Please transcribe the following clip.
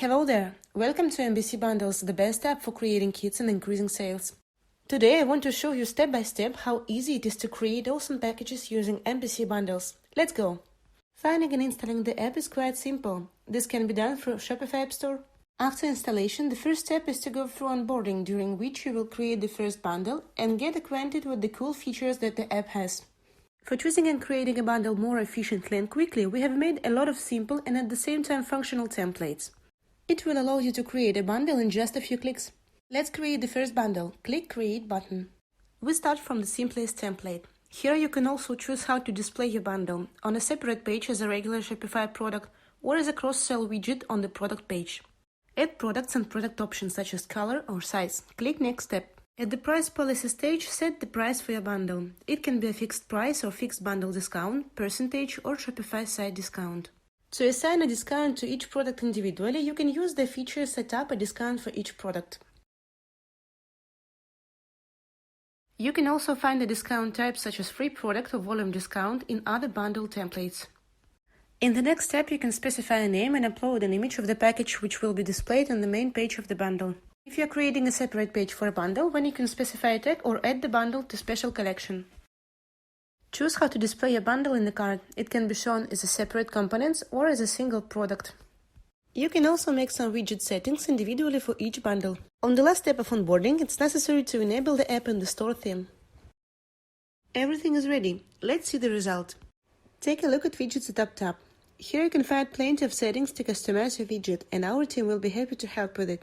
Hello there! Welcome to MBC Bundles, the best app for creating kits and increasing sales. Today I want to show you step by step how easy it is to create awesome packages using MBC Bundles. Let's go! Finding and installing the app is quite simple. This can be done through Shopify App Store. After installation, the first step is to go through onboarding, during which you will create the first bundle and get acquainted with the cool features that the app has. For choosing and creating a bundle more efficiently and quickly, we have made a lot of simple and at the same time functional templates. It will allow you to create a bundle in just a few clicks. Let's create the first bundle. Click Create button. We start from the simplest template. Here you can also choose how to display your bundle, on a separate page as a regular Shopify product or as a cross-sell widget on the product page. Add products and product options such as color or size. Click Next step. At the price policy stage, set the price for your bundle. It can be a fixed price or fixed bundle discount, percentage or Shopify site discount. To assign a discount to each product individually, you can use the feature Set up a discount for each product. You can also find the discount types such as free product or volume discount in other bundle templates. In the next step, you can specify a name and upload an image of the package which will be displayed on the main page of the bundle. If you are creating a separate page for a bundle, then you can specify a tag or add the bundle to special collection. Choose how to display your bundle in the cart. It can be shown as a separate components or as a single product. You can also make some widget settings individually for each bundle. On the last step of onboarding, it's necessary to enable the app in the store theme. Everything is ready. Let's see the result. Take a look at Widget Setup tab. Here you can find plenty of settings to customize your widget, and our team will be happy to help with it.